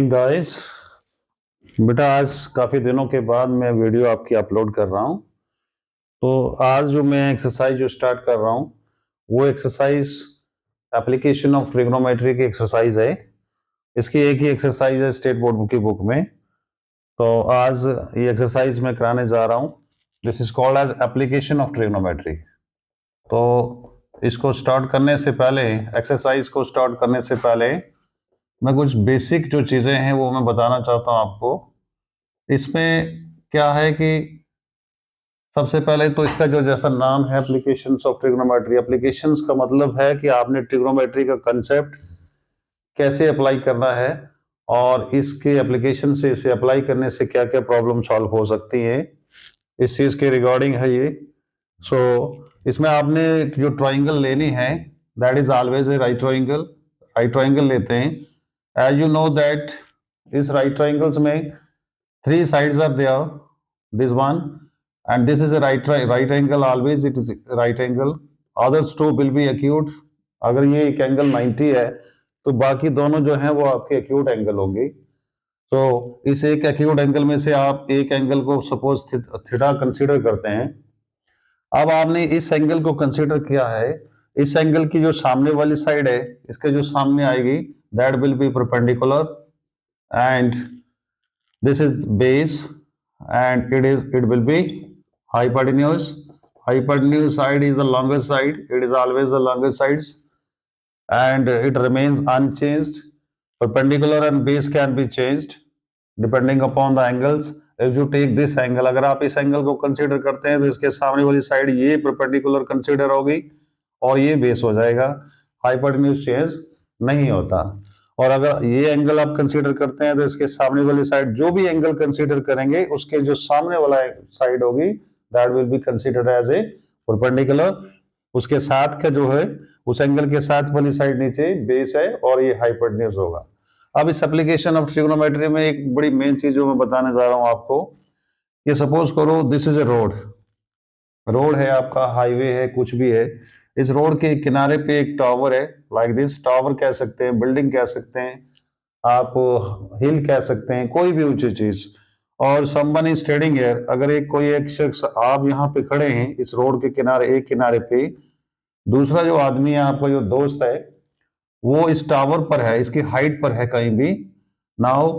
Morning guys. बेटा आज काफ़ी दिनों के बाद मैं वीडियो आपकी अपलोड कर रहा हूँ। तो आज जो मैं एक्सरसाइज जो स्टार्ट कर रहा हूँ वो एक्सरसाइज एप्लीकेशन ऑफ ट्रिग्नोमेट्री की एक्सरसाइज है। इसकी एक ही एक्सरसाइज है स्टेट बोर्ड की बुक में। तो आज ये एक्सरसाइज मैं कराने जा रहा हूँ। This is called as application of trigonometry. तो इसको स्टार्ट करने से पहले, एक्सरसाइज को स्टार्ट करने से पहले मैं कुछ बेसिक जो चीज़ें हैं वो मैं बताना चाहता हूँ आपको। इसमें क्या है कि सबसे पहले तो इसका जो जैसा नाम है एप्लीकेशंस ऑफ ट्रिग्नोमेट्री, एप्लीकेशंस का मतलब है कि आपने ट्रिग्नोमेट्री का कंसेप्ट कैसे अप्लाई करना है और इसके एप्लीकेशन से, इसे अप्लाई करने से क्या क्या प्रॉब्लम सॉल्व हो सकती हैं, इस चीज़ के रिगार्डिंग है ये। सो इसमें आपने जो ट्राइंगल लेनी है that is always a right triangle. Right triangle लेते हैं। एज यू नो दैट इस राइट ट्राइंगल्स में three sides are there, this one and this is a right angle, always it is right angle, others two will be acute। अगर ये एक angle 90 है तो बाकी दोनों जो हैं वो आपके एक्यूट एंगल होंगे। तो इस एक एक्यूट एंगल में से आप एक एंगल को सपोज थीटा कंसीडर करते हैं। अब आपने इस एंगल को कंसीडर किया है, इस एंगल की जो सामने वाली साइड है, इसके जो सामने आएगी that will B perpendicular and this is base and it will be hypotenuse side is the longest side, it is always the longest sides and it remains unchanged. Perpendicular and base can be changed depending upon the angles. If you take this angle, अगर आप इस angle को consider करते हैं तो इसके सामने वाली साइड ये परपेंडिकुलर कंसीडर होगी और ये बेस हो जाएगा, हाइपोटेन्यूज चेंज नहीं होता। और अगर ये एंगल आप कंसीडर करते हैं तो इसके सामने वाली साइड, जो भी एंगल कंसीडर करेंगे उसके जो सामने वाला साइड होगी that will be considered as a perpendicular. उसके साथ का जो है, उस एंगल के साथ वाली साइड नीचे बेस है और ये हाइपोटेन्यूज होगा। अब इस एप्लीकेशन ऑफ ट्रिग्नोमेट्री में एक बड़ी मेन चीज जो मैं बताने जा रहा हूं आपको, ये सपोज करो दिस इज ए रोड है आपका, हाईवे है, कुछ भी है। इस रोड के किनारे पे एक टावर है, लाइक दिस। टावर कह सकते हैं, बिल्डिंग कह सकते हैं, आप हिल कह सकते हैं, कोई भी ऊंची चीज। और समवन इज स्टैंडिंग हियर, अगर एक शख्स, आप यहाँ पे खड़े हैं इस रोड के किनारे, एक किनारे पे, दूसरा जो आदमी है, आपका जो दोस्त है, वो इस टावर पर है, इसकी हाइट पर है कहीं भी। Now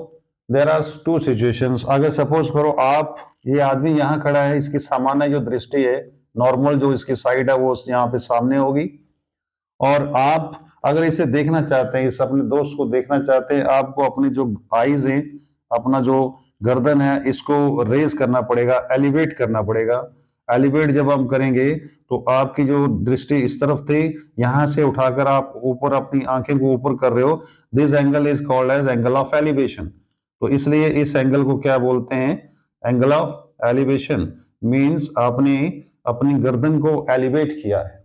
there are two situations. अगर सपोज करो आप, ये आदमी यहाँ खड़ा है, इसकी सामान्य जो दृष्टि है, नॉर्मल जो इसकी साइड है वो यहाँ पे सामने होगी, और आप अगर इसे देखना चाहते हैं, इस अपने दोस्त को देखना चाहते हैं, आपको अपनी जो आईज हैं, अपना जो गर्दन है, इसको रेज करना पड़ेगा, एलिवेट करना पड़ेगा। एलिवेट जब हम करेंगे तो आपकी जो दृष्टि इस तरफ थी, यहां से उठाकर आप ऊपर अपनी आंखें को ऊपर कर रहे हो, this angle is called as angle of elevation. तो इसलिए इस एंगल को क्या बोलते हैं, एंगल ऑफ एलिवेशन। मीन्स आपने अपनी गर्दन को एलिवेट किया है।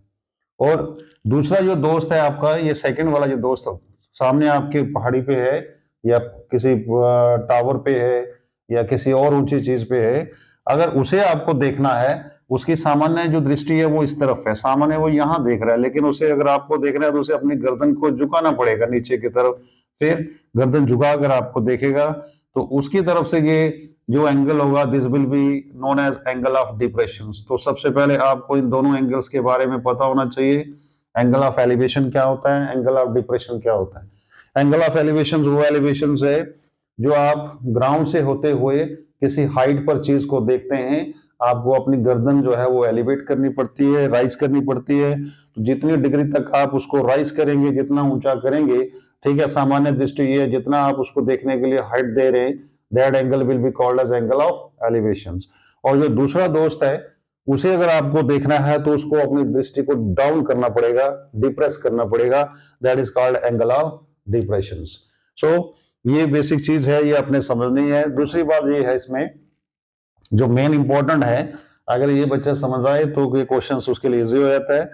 और दूसरा जो दोस्त है आपका, ये सेकंड वाला जो दोस्त सामने आपके पहाड़ी पे है या किसी टावर पे है या किसी और ऊंची चीज पे है, अगर उसे आपको देखना है, उसकी सामान्य जो दृष्टि है वो इस तरफ है, सामान्य वो यहाँ देख रहा है, लेकिन उसे अगर आपको देखना है तो उसे अपनी गर्दन को झुकाना पड़ेगा नीचे की तरफ। फिर गर्दन झुका कर आपको देखेगा तो उसकी तरफ से ये जो एंगल होगा this will be known as angle of depression. तो सबसे पहले आपको इन दोनों एंगल्स के बारे में पता होना चाहिए। एंगल ऑफ एलिवेशन क्या होता है, एंगल ऑफ डिप्रेशन क्या होता है। एंगल ऑफ एलिवेशन वो एलिवेशन है जो आप ग्राउंड से होते हुए किसी हाइट पर चीज को देखते हैं, आपको अपनी गर्दन जो है वो एलिवेट करनी पड़ती है, राइज करनी पड़ती है। तो जितनी डिग्री तक आप उसको राइज करेंगे, जितना ऊंचा करेंगे, ठीक है, सामान्य दृष्टि ये, जितना आप उसको देखने के लिए हाइट दे रहे हैं, that angle will be called as angle of elevation. और जो दूसरा दोस्त है, उसे अगर आपको देखना है तो उसको अपनी दृष्टि को डाउन करना पड़ेगा, डिप्रेस करना पड़ेगा, that is called angle of depression. So ये बेसिक चीज है, ये अपने समझनी है। दूसरी बात ये है, इसमें जो मेन इंपॉर्टेंट है, अगर ये बच्चा समझ आए तो ये क्वेश्चन उसके लिए इजी हो जाता है।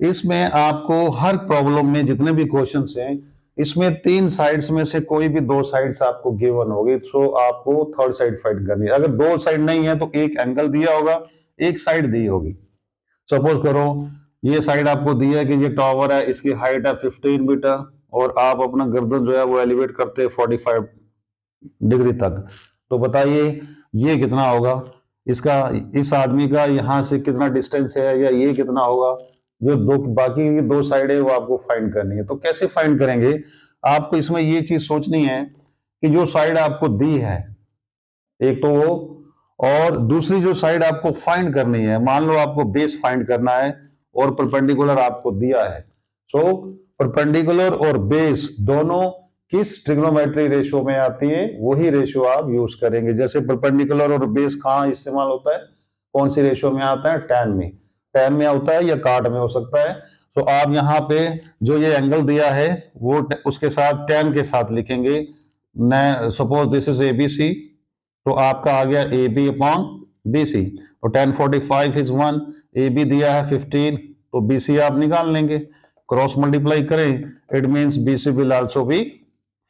इसमें आपको हर प्रॉब्लम में जितने भी क्वेश्चन हैं, इसमें तीन साइड्स में से कोई भी दो साइड्स आपको गिवन होगी, सो आपको थर्ड साइड फाइंड करनी है। अगर दो साइड नहीं है तो एक एंगल दिया होगा, एक साइड दी होगी। सपोज करो ये साइड आपको दी है कि ये टावर है, इसकी हाइट है 15 मीटर और आप अपना गर्दन जो है वो एलिवेट करते हैं 45 डिग्री तक। तो बताइए ये कितना होगा, इसका इस आदमी का यहां से कितना डिस्टेंस है, या ये कितना होगा। जो दो बाकी की दो साइड है वो आपको फाइंड करनी है। तो कैसे फाइंड करेंगे, आपको इसमें ये चीज सोचनी है कि जो साइड आपको दी है एक तो वो, और दूसरी जो साइड आपको फाइंड करनी है, मान लो आपको बेस फाइंड करना है और परपेंडिकुलर आपको दिया है। सो परपेंडिकुलर और बेस दोनों किस ट्रिग्नोमेट्री रेशियो में आती है, वही रेशियो आप यूज करेंगे। जैसे परपेंडिकुलर और बेस कहाँ इस्तेमाल होता है, कौन सी रेशियो में आता है, टैन में। टैन में होता है या काट में हो सकता है। तो आप यहाँ पे जो ये एंगल दिया है वो उसके साथ टैन के साथ लिखेंगे। सपोज दिस इज एबीसी, तो आपका आ गया A B upon B C. तो 1045 इज 1, ए बी दिया है 15, तो बी सी आप निकाल लेंगे, क्रॉस मल्टीप्लाई करें, it means B C will also be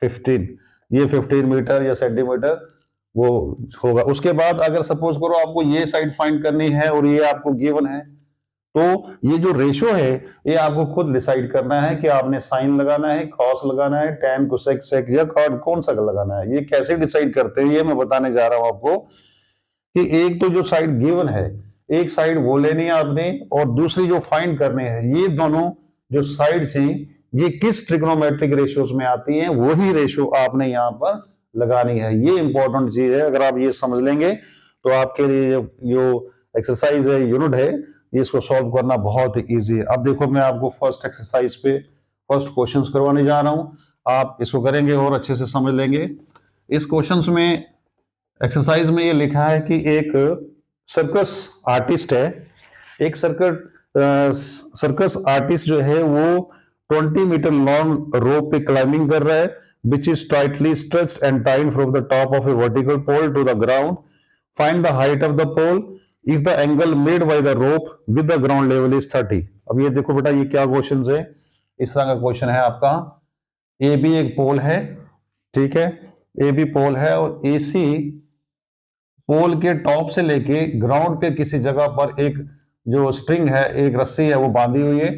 15। ये 15 मीटर या सेंटीमीटर वो होगा। उसके बाद अगर सपोज करो आपको ये साइड फाइंड करनी है और ये आपको गिवन है, तो ये जो रेशो है ये आपको खुद डिसाइड करना है कि आपने साइन लगाना है, कॉस लगाना है, टैन, कोसेक, सेक या कॉट कौन सा लगाना है। ये कैसे डिसाइड करते हैं ये मैं बताने जा रहा हूं आपको, कि एक तो जो साइड गिवन है, एक साइड वो लेनी है आपने, और दूसरी जो फाइंड करनी है, ये दोनों जो साइड्स हैं ये किस ट्रिग्नोमेट्रिक रेशियोज में आती हैं, वही रेशियो आपने यहाँ पर लगानी है। ये इंपॉर्टेंट चीज है। अगर आप ये समझ लेंगे तो आपके लिए जो एक्सरसाइज है, यूनिट है, इसको सॉल्व करना बहुत ही ईजी है। अब देखो मैं आपको फर्स्ट एक्सरसाइज पे फर्स्ट क्वेश्चंस करवाने जा रहा हूं, आप इसको करेंगे और अच्छे से समझ लेंगे। इस क्वेश्चंस में एक्सरसाइज में ये लिखा है कि एक सर्कस आर्टिस्ट है, एक सर्कस आर्टिस्ट जो है वो 20 मीटर लॉन्ग रोप पे क्लाइंबिंग कर रहा है, which is tightly stretched and tied from the top of a vertical pole to the ground. Find the height of the pole if the angle made by the rope with the ground level is 30. अब ये देखो बेटा ये क्या question है, इस तरह का क्वेश्चन है आपका। ए बी एक पोल है, ठीक है, ए बी पोल है और ए सी पोल के टॉप से लेके ग्राउंड पे किसी जगह पर एक जो स्ट्रिंग है, एक रस्सी है वो बांधी हुई है,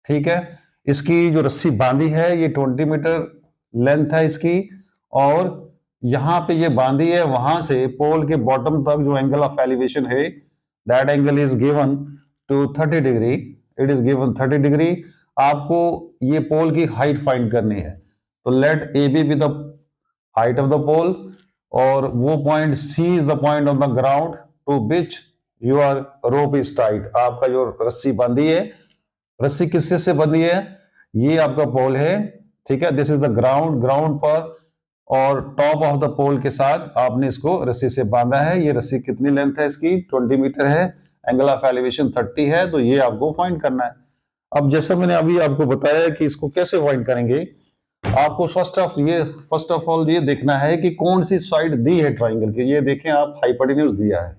ठीक है। इसकी जो रस्सी बांधी है ये 20 मीटर लेंथ है इसकी, और यहां पे ये बांधी है, वहां से पोल के बॉटम तक जो एंगल ऑफ एलिवेशन है, that angle is given to 30 degree, it is given 30 degree. आपको ये पोल की हाइट फाइंड करनी है, तो let A B the height of the pole, और वो point C is the point on the ground to which your rope is tight. आपका जो रस्सी बंधी है, रस्सी किससे से बंधी है, ये आपका पोल है, ठीक है, this is the ground, ground पर और टॉप ऑफ द पोल के साथ आपने इसको रस्सी से बांधा है। ये रस्सी कितनी लेंथ है इसकी, 20 मीटर है, एंगल ऑफ एलिवेशन 30 है, तो ये आपको फाइंड करना है। अब जैसा मैंने अभी आपको बताया कि इसको कैसे फाइंड करेंगे, आपको फर्स्ट ऑफ ऑल ये देखना है कि कौन सी साइड दी है ट्राइंगल की। ये देखें आप, हाइपोटेन्यूज दिया है,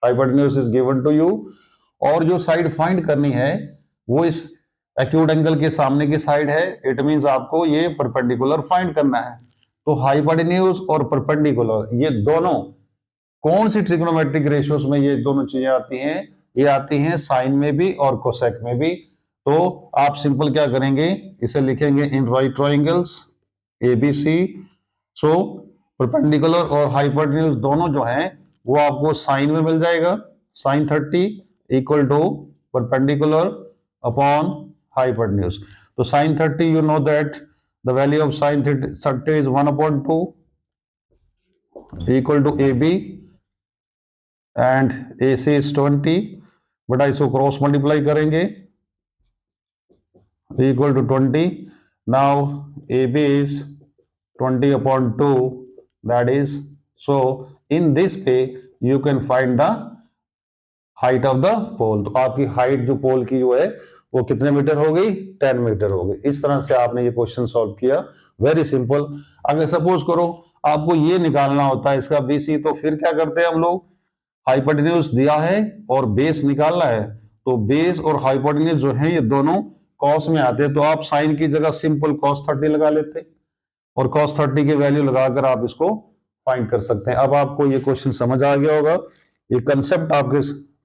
hypotenuse is given to you, और जो साइड फाइंड करनी है वो इस एक्यूट एंगल के सामने की साइड है, इट मींस आपको ये परपेंडिकुलर फाइंड करना है। तो हाइपोटेन्यूज और परपेंडिकुलर ये दोनों कौन सी ट्रिग्नोमेट्रिक रेशियोज में ये दोनों चीजें आती हैं, ये आती हैं साइन में भी और कोसेक में भी। तो आप सिंपल क्या करेंगे, इसे लिखेंगे in right triangles A B C. So perpendicular और हाइपोटेन्यूज दोनों जो हैं वो आपको साइन में मिल जाएगा, sine 30 equal to perpendicular upon hypotenuse. So sin 30, you know that the value of sin 30 is 1/2 equal to AB, and AC is 20, बटा इसको क्रॉस मल्टीप्लाई करेंगे, equal to 20. Now AB is 20/2, that is, so in this way you can find the height of the pole. तो आपकी height जो पोल की जो है वो कितने मीटर हो गई, 10 मीटर हो गई। इस तरह से आपने ये क्वेश्चन सॉल्व किया, वेरी सिंपल। अगर सपोज करो आपको ये निकालना होता है इसका BC, तो फिर क्या करते हैं हम लोग, हाइपोटेन्यूज दिया है और बेस निकालना है, तो बेस और हाइपोटेन्यूज जो है ये दोनों कॉस में आते हैं, तो आप साइन की जगह सिंपल cos 30 लगा लेते और cos 30 की वैल्यू लगाकर आप इसको फाइंड कर सकते हैं। अब आपको ये क्वेश्चन समझ आ गया होगा, ये कंसेप्ट आपके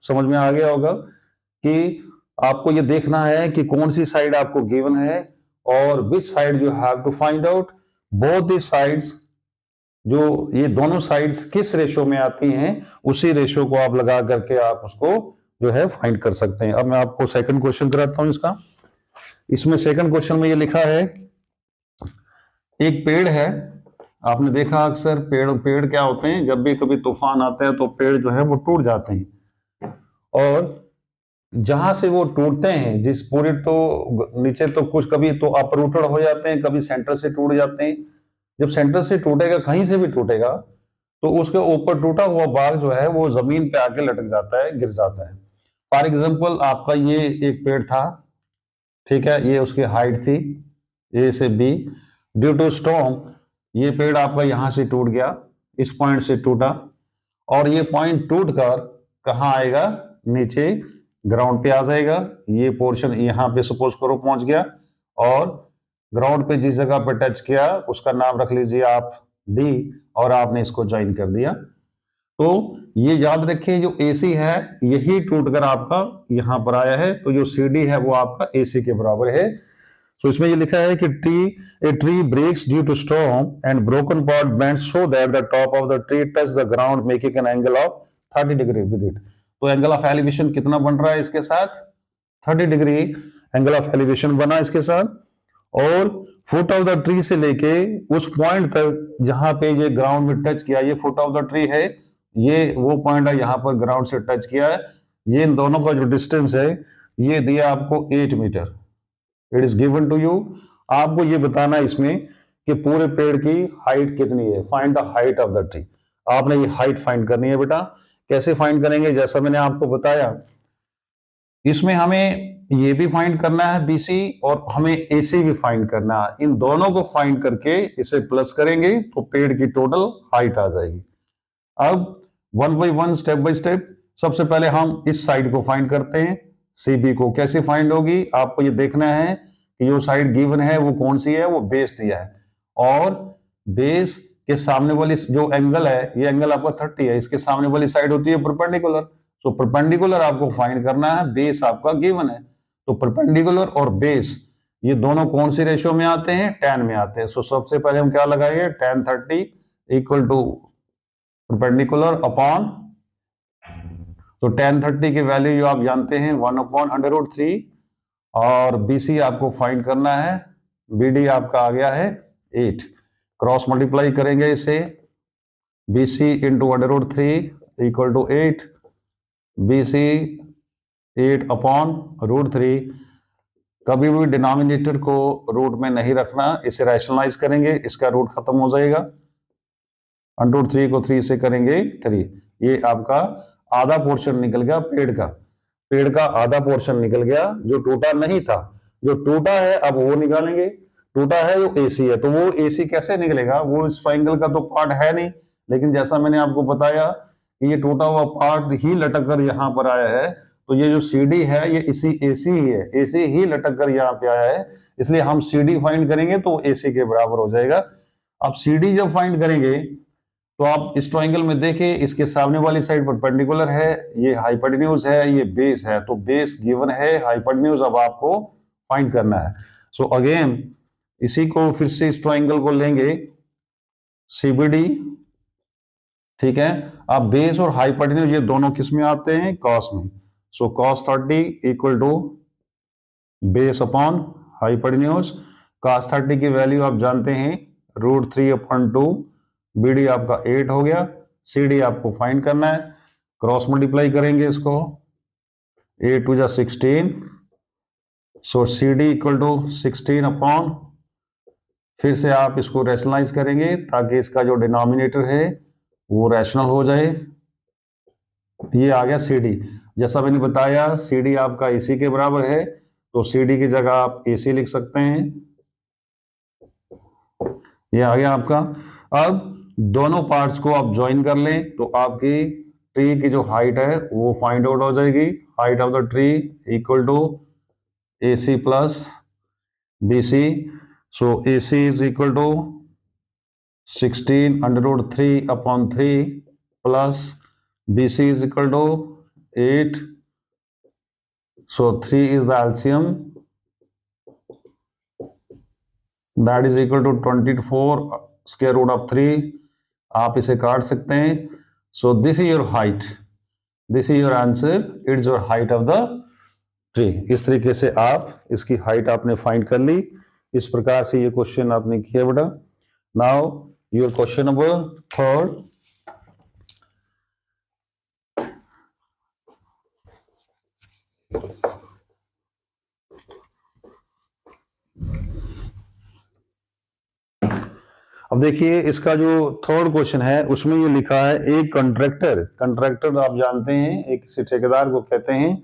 समझ में आ गया होगा कि आपको ये देखना है कि कौन सी साइड आपको गिवन है और which side you have to find out. Both the sides जो ये दोनों साइड्स किस रेशो में आती हैं, उसी रेशो को आप लगा करके आप उसको जो है फाइंड कर सकते हैं। अब मैं आपको सेकंड क्वेश्चन कराता हूं इसका। इसमें सेकंड क्वेश्चन में ये लिखा है, एक पेड़ है, आपने देखा अक्सर पेड़ पेड़ क्या होते हैं, जब भी कभी तूफान आता है तो पेड़ जो है वो टूट जाते हैं, और जहां से वो टूटते हैं, जिस पूरे तो नीचे तो कुछ कभी तो अपरूटेड हो जाते हैं, कभी सेंटर से टूट जाते हैं। जब सेंटर से टूटेगा, कहीं से भी टूटेगा, तो उसके ऊपर टूटा हुआ भाग जो है वो जमीन पे आके लटक जाता है, गिर जाता है। फॉर एग्जाम्पल आपका ये एक पेड़ था, ठीक है, ये उसकी हाइट थी ए से बी। ड्यू टू स्टॉर्म ये पेड़ आपका यहां से टूट गया, इस पॉइंट से टूटा, और ये पॉइंट टूट कर कहाँ आएगा, नीचे ग्राउंड पे आ जाएगा। ये पोर्शन यहाँ पे सपोज करो पहुंच गया, और ग्राउंड पे जिस जगह पे टच किया उसका नाम रख लीजिए आप डी, और आपने इसको ज्वाइन कर दिया। तो ये याद रखिए, जो AC है यही टूटकर आपका यहां पर आया है, तो जो CD है वो आपका AC के बराबर है। तो इसमें ये लिखा है कि a tree breaks due to storm and broken part bends so that the top of the tree touch the ground making an angle of 30 degree with it. तो एंगल ऑफ एलिवेशन कितना बन रहा है इसके साथ, 30 डिग्री एंगल ऑफ एलिवेशन बना इसके साथ। और फुट ऑफ द ट्री से लेके उस पॉइंट तक जहां पे ये ग्राउंड में टच किया, ये फुट ऑफ द ट्री है, ये वो पॉइंट है यहां पर ग्राउंड से टच किया है, ये इन दोनों का जो डिस्टेंस है ये दिया आपको 8 metre. It is given to you, आपको ये बताना है इसमें कि पूरे पेड़ की हाइट कितनी है। Find the height of the tree. आपने ये हाइट फाइंड करनी है बेटा। कैसे फाइंड करेंगे, जैसा मैंने आपको बताया, इसमें हमें ये भी फाइंड करना है BC, और हमें AC भी फाइंड करना है। इन दोनों को फाइंड करके इसे प्लस करेंगे तो पेड़ की टोटल हाइट आ जाएगी। अब one by one, step by step, सबसे पहले हम इस साइड को फाइंड करते हैं, CB को। कैसे फाइंड होगी, आपको ये देखना है कि जो साइड गिवन है वो कौन सी है, वो बेस दिया है, और बेस के सामने वाली जो एंगल है, ये एंगल आपका 30 है, इसके सामने वाली साइड होती है परपेंडिकुलर। सो परपेंडिकुलर आपको फाइंड करना है, बेस आपका गिवन है, तो परपेंडिकुलर और बेस ये दोनों कौन सी रेशियो में आते हैं, 10 में आते हैं। सो सबसे पहले हम क्या लगाएंगे, tan 30 equal to perpendicular upon, तो tan 30 की वैल्यू जो आप जानते हैं 1/√3, और BC आपको फाइंड करना है, BD आपका आ गया है 8। क्रॉस मल्टीप्लाई करेंगे इसे, BC into √3 equal to 8, BC 8/√3। कभी भी डिनोमिनेटर को रूट में नहीं रखना, इसे रैशनलाइज करेंगे, इसका रूट खत्म हो जाएगा, √3 को 3 से करेंगे 3। ये आपका आधा पोर्शन निकल गया पेड़ का आधा पोर्शन निकल गया, जो टूटा नहीं था। जो टूटा है अब वो निकालेंगे, टूटा है जो AC है, तो वो AC कैसे निकलेगा, वो इस ट्रायंगल का तो पार्ट है नहीं, लेकिन जैसा मैंने आपको बताया कि ये टूटा हुआ पार्ट ही लटक कर यहाँ पर आया है, तो ये जो CD है ये इसी AC ही है, AC ही लटक कर यहाँ पे आया है, इसलिए हम CD फाइंड करेंगे तो AC के बराबर हो जाएगा। अब CD जब फाइंड करेंगे तो आप इस ट्रायंगल में देखिए, इसके सामने वाली साइड परपेंडिकुलर है, ये हाइपोटेन्यूज है, ये बेस है, तो बेस गिवन है, हाइपोटेन्यूज अब आपको फाइंड करना है। सो अगेन इसी को फिर से इस ट्रायंगल को लेंगे CBD, ठीक है। अब बेस और हाइपोटेन्यूज ये दोनों किस में आते हैं, कॉस में। So cos 30 equal to base upon hypotenuse. cos 30 की वैल्यू आप जानते हैं √3/2, BD आपका 8 हो गया, CD आपको फाइंड करना है, क्रॉस मल्टीप्लाई करेंगे इसको, 8 2 16, सो CD इक्वल टू 16 अपॉन, फिर से आप इसको रैशनलाइज करेंगे ताकि इसका जो डिनोमिनेटर है वो रैशनल हो जाए। ये आ गया CD। जैसा मैंने बताया CD आपका AC के बराबर है, तो CD की जगह आप AC लिख सकते हैं। ये आ गया आपका। अब दोनों पार्ट्स को आप ज्वाइन कर लें तो आपकी ट्री की जो हाइट है वो फाइंड आउट हो जाएगी। Height of the tree equal to AC plus BC। So AC is equal to 16√3/3 plus BC is equal to 8. So 3 is the LCM, that is equal to 24 square root of 3. आप इसे काट सकते हैं। So this is your height, this is your answer, it's your height of the tree. इस तरीके से आप इसकी हाइट आपने फाइंड कर ली। इस प्रकार से ये क्वेश्चन आपने किया बेटा। Now your question number third. अब देखिए इसका जो थर्ड क्वेश्चन है उसमें ये लिखा है, एक कंट्रैक्टर, कंट्रैक्टर आप जानते हैं एक किसी ठेकेदार को कहते हैं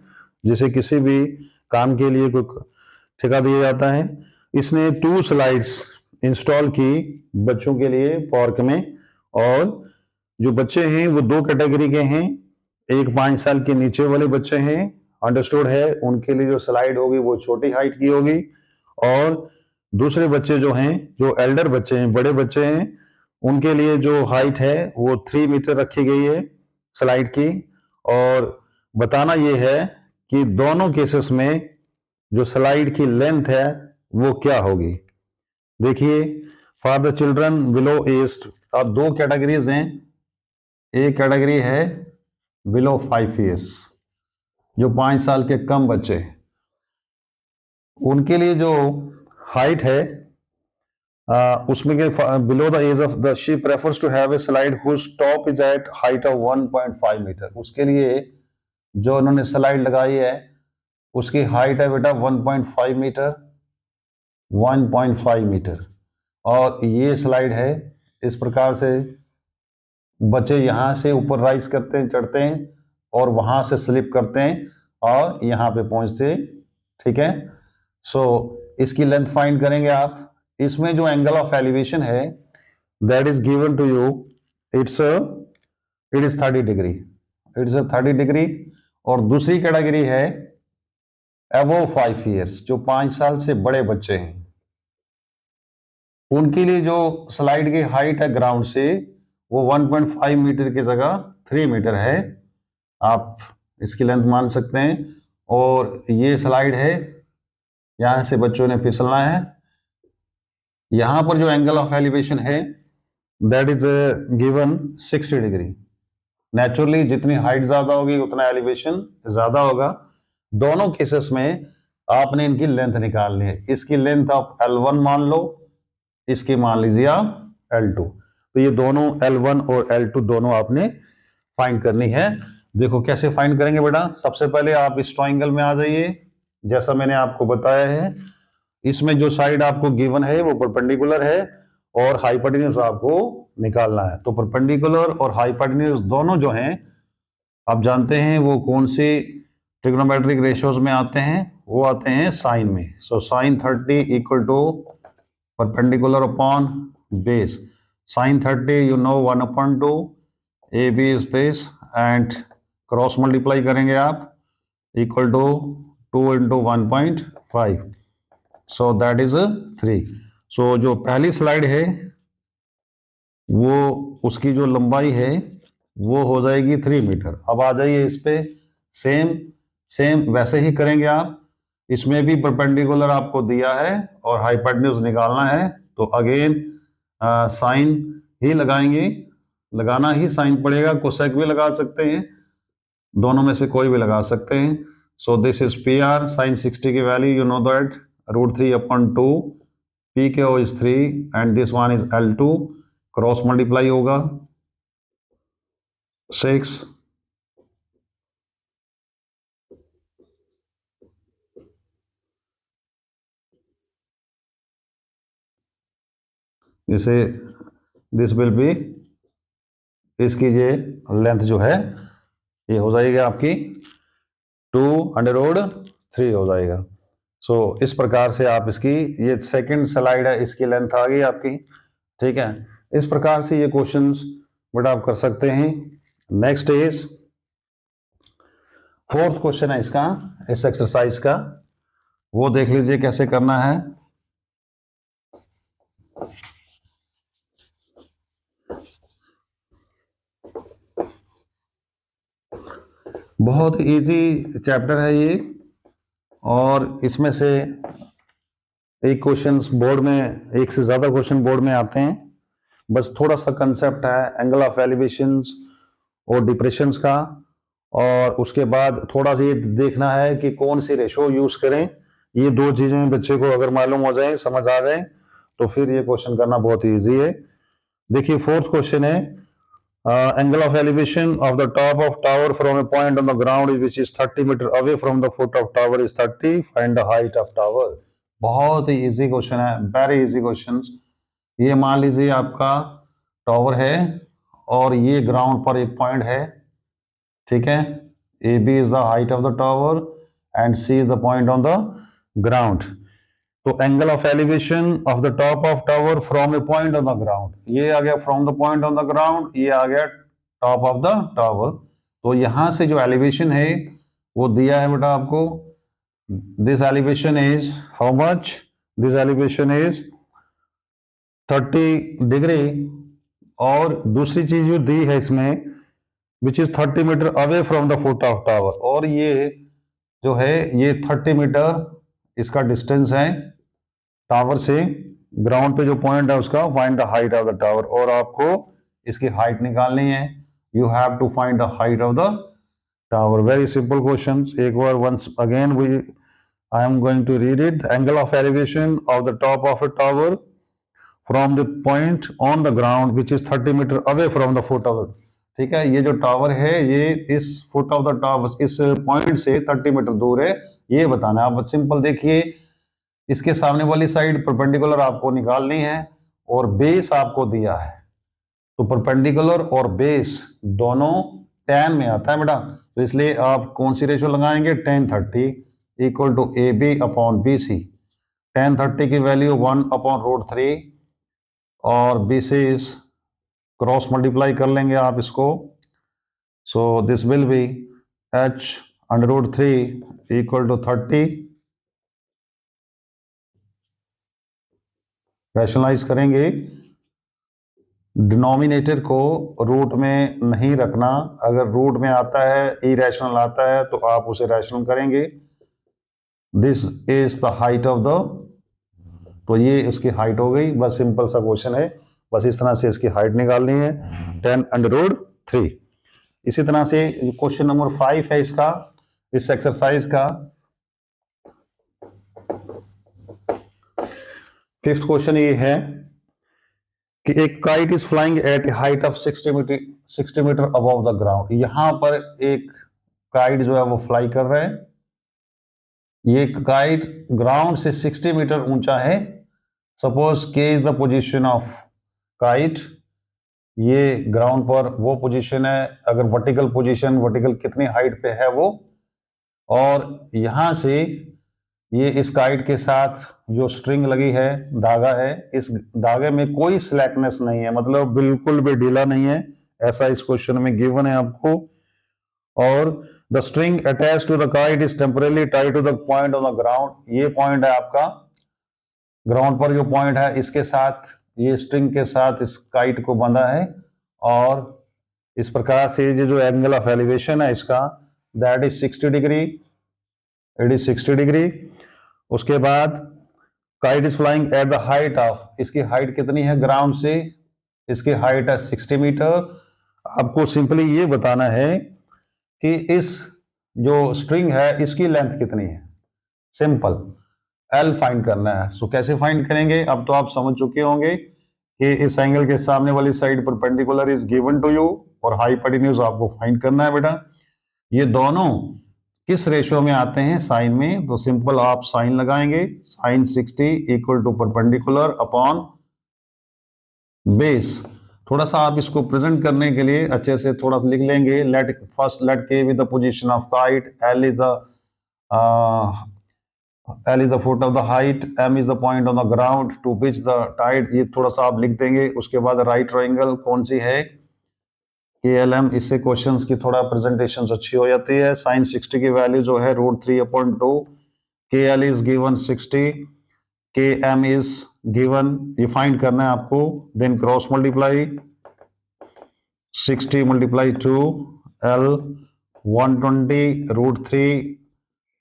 जिसे किसी भी काम के लिए कोई ठेका दिया जाता है। इसने 2 स्लाइड्स इंस्टॉल की बच्चों के लिए पार्क में, और जो बच्चे हैं वो 2 कैटेगरी के हैं। एक 5 साल के नीचे वाले बच्चे हैं, अंडरस्टूड है, उनके लिए जो स्लाइड होगी वो छोटी हाइट की होगी, और दूसरे बच्चे जो हैं, जो एल्डर बच्चे हैं, बड़े बच्चे हैं, उनके लिए जो हाइट है वो 3 मीटर रखी गई है स्लाइड की। और बताना ये है कि दोनों केसेस में जो स्लाइड की लेंथ है वो क्या होगी। देखिए for the children below age, अब 2 कैटेगरीज हैं। एक कैटेगरी है बिलो 5 ईयर्स, जो 5 साल के कम बच्चे, उनके लिए जो हाइट है उसमें के below the age of the she prefers to have a slide whose top is at height of 1.5 metre. उसके लिए जो उन्होंने स्लाइड लगाई है उसकी हाइट है बेटा 1.5 मीटर, 1.5 मीटर। और ये स्लाइड है, इस प्रकार से बच्चे यहां से ऊपर राइज करते हैं, चढ़ते हैं, और वहां से स्लिप करते हैं और यहां पे पहुंचते हैं। ठीक है, सो इसकी लेंथ फाइंड करेंगे आप। इसमें जो एंगल ऑफ एलिवेशन है that is given to you, it is 30 degree, it is 30 degree. और दूसरी कैटेगरी है अबव 5 ईयर्स, जो 5 साल से बड़े बच्चे हैं, उनके लिए जो स्लाइड की हाइट है ग्राउंड से वो 1.5 मीटर की जगह 3 मीटर है, आप इसकी लेंथ मान सकते हैं। और ये स्लाइड है, यहां से बच्चों ने फिसलना है। यहां पर जो एंगल ऑफ एलिवेशन है that is given 60 degree. Naturally जितनी हाइट ज्यादा होगी उतना एलिवेशन ज्यादा होगा। दोनों केसेस में आपने इनकी लेंथ निकालनी है। इसकी लेंथ आप L1 मान लो, इसकी मान लीजिए आप L2। तो ये दोनों L1 और L2 दोनों आपने फाइंड करनी है। देखो कैसे फाइंड करेंगे बेटा। सबसे पहले आप इस ट्रायंगल में आ जाइए, जैसा मैंने आपको बताया है। इसमें जो साइड आपको गिवन है वो परपेंडिकुलर है और हाइपोटेन्यूज आपको निकालना है। तो परपेंडिकुलर और हाइपोटेन्यूज दोनों जो हैं आप जानते हैं वो कौन सी ट्रिग्नोमेट्रिक रेशियोज में आते हैं, वो आते हैं साइन में। So sine 30 equal to perpendicular upon base. Sine 30 you know 1/2, A B is this, and cross multiply करेंगे आप, equal to 2 into 1.5, so that is 3। So जो पहली स्लाइड है वो उसकी जो लंबाई है वो हो जाएगी 3 मीटर। अब आ जाइए इस पे, सेम वैसे ही करेंगे आप। इसमें भी परपेंडिकुलर आपको दिया है और हाइपोटेन्यूज निकालना है, तो अगेन साइन ही लगाएंगे, लगाना ही साइन पड़ेगा। कोसेक भी लगा सकते हैं, दोनों में से कोई भी लगा सकते हैं। So this is P R, sine 60 की value you know that √3/2, P के O is 3 and this one is L2, cross multiply होगा 6, जैसे दिस विल बी, इसकी ये लेंथ जो है ये हो जाएगी आपकी 2√3 हो जाएगा। सो इस प्रकार से आप इसकी, ये सेकंड स्लाइड है, इसकी लेंथ आ गई आपकी। ठीक है, इस प्रकार से ये क्वेश्चंस बट आप कर सकते हैं। नेक्स्ट इज फोर्थ क्वेश्चन है इसका, इस एक्सरसाइज का, वो देख लीजिए कैसे करना है। बहुत इजी चैप्टर है ये, और इसमें से एक क्वेश्चन बोर्ड में, एक से ज्यादा क्वेश्चन बोर्ड में आते हैं। बस थोड़ा सा कंसेप्ट है एंगल ऑफ एलिवेशंस और डिप्रेशंस का, और उसके बाद थोड़ा सा ये देखना है कि कौन सी रेशो यूज करें। ये दो चीजें बच्चे को अगर मालूम हो जाए, समझ आ जाए, तो फिर ये क्वेश्चन करना बहुत इजी है। देखिए फोर्थ क्वेश्चन है angle of elevation of the top of tower from a point on the ground which is 30 metre away from the foot of tower is 30, find the height of tower. बहुत ही easy question है, very easy question. ये मान लीजिए आपका tower है और ये ग्राउंड पर एक पॉइंट है, ठीक है। A B is the height of the tower and C is the point on the ground. तो angle of elevation of the top of tower from a point on the ground, ये आ गया from the point on the ground, ये आ गया top of the tower. तो यहां से जो एलिवेशन है वो दिया है बेटा आपको, this elevation is how much, this elevation is 30 degree, और दूसरी चीज जो दी है इसमें which is 30 metre away from the foot of tower, और ये जो है ये 30 मीटर इसका डिस्टेंस है टावर से, ग्राउंड पे जो पॉइंट है उसका, find the height of the tower, और आपको इसकी हाइट निकालनी है। You have to find the height of the tower. Very simple question. एक बार once again we I am going to read it. Angle of elevation of the top of a tower from the point on the ground which is 30 metre away from the foot of the, ठीक है। ये जो tower है ये इस foot of the tower, इस point से 30 metre दूर है, ये बताना है। आप सिंपल देखिए, इसके सामने वाली साइड परपेंडिकुलर आपको निकालनी है और बेस आपको दिया है, तो परपेंडिकुलर और बेस दोनों tan में आता है बेटा, तो इसलिए आप कौन सी रेशो लगाएंगे, tan 30 equal to A B upon B C. tan 30 की वैल्यू 1/√3 और B C is cross multiply कर लेंगे आप इसको, so this will be h√3 equal to 30। Rationalise करेंगे, डिनोमिनेटर को रूट में नहीं रखना, अगर रूट में आता है, इरेशनल आता है, तो आप उसे रैशनल करेंगे। This is the height of the, तो ये उसकी हाइट हो गई। बस सिंपल सा क्वेश्चन है, बस इस तरह से इसकी हाइट निकालनी है, 10√3। इसी तरह से क्वेश्चन नंबर 5 है इसका, इस एक्सरसाइज का 5th क्वेश्चन ये है कि एक kite is flying at a height of 60 metre above the ground. यहां पर एक काइट जो है वो फ्लाई कर रहा है, ये काइट ग्राउंड से 60 मीटर ऊंचा है। सपोज के is the position of kite, ये ग्राउंड पर वो पोजीशन है, अगर वर्टिकल पोजीशन, वर्टिकल कितनी हाइट पे है वो, और यहां से ये इस काइट के साथ जो स्ट्रिंग लगी है, धागा है, इस धागे में कोई स्लैकनेस नहीं है, मतलब बिल्कुल भी ढीला नहीं है, ऐसा इस क्वेश्चन में गिवन है आपको। और the string attach to the kite is temporarily tied to the point on the ground. ये पॉइंट है आपका ग्राउंड पर, जो पॉइंट है इसके साथ, ये स्ट्रिंग के साथ इस काइट को बंधा है, और इस प्रकार से ये जो एंगल ऑफ एलिवेशन है इसका, that is 60 degree, it is 60 degree. उसके बाद kite is flying at the height of, इसकी हाइट कितनी है ग्राउंड से, इसकी हाइट है 60 मीटर। आपको सिंपली ये बताना है कि इस जो स्ट्रिंग है इसकी लेंथ कितनी है, सिंपल एल फाइंड करना है। सो कैसे फाइंड करेंगे, अब तो आप समझ चुके होंगे कि इस एंगल के सामने वाली side perpendicular is given to you, और हाइपोटेन्यूज आपको फाइंड करना है बेटा। ये दोनों किस रेशो में आते हैं, साइन में, तो सिंपल आप साइन लगाएंगे, sine 60 equal to perpendicular upon base. थोड़ा सा आप इसको प्रेजेंट करने के लिए अच्छे से थोड़ा सा लिख लेंगे, let first let K with the position of kite, L is the foot of the height, M is the point on the ground to which the tied, ये थोड़ा सा आप लिख देंगे। उसके बाद राइट ट्रायंगल कौन सी है, KLM, इससे क्वेश्चंस की थोड़ा प्रेजेंटेशन अच्छी हो जाती है। साइन 60 की वैल्यू जो है √3/2, KL is given 60, KM is given, ये फाइंड करना है आपको, then cross multiply 60 multiply 2 L 120 √3,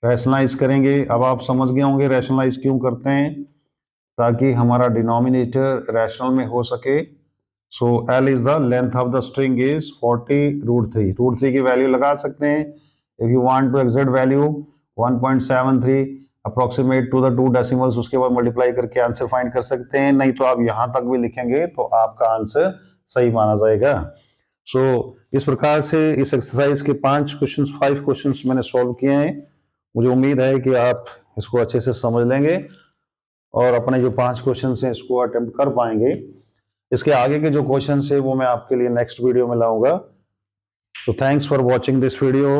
rationalise करेंगे। अब आप समझ गए होंगे रैशनलाइज क्यों करते हैं, ताकि हमारा डिनोमिनेटर रैशनल में हो सके so L is the length of the string is 40√3। √3 की वैल्यू लगा सकते हैं। If you want to exact value 1.73 approximate to the 2 decimals, उसके बाद मल्टीप्लाई करके आंसर फाइंड कर सकते हैं। नहीं तो आप यहां तक भी लिखेंगे तो आपका आंसर सही माना जाएगा। सो इस प्रकार से इस एक्सरसाइज के 5 क्वेश्चंस मैंने सॉल्व किए हैं। मुझे उम्मीद है कि आप इसको अच्छे से समझ लेंगे और अपने जो 5 क्वेश्चन हैं इसको अटेम्प्ट कर पाएंगे। इसके आगे के जो क्वेश्चन है वो मैं आपके लिए नेक्स्ट वीडियो में लाऊंगा। तो thanks for watching this video.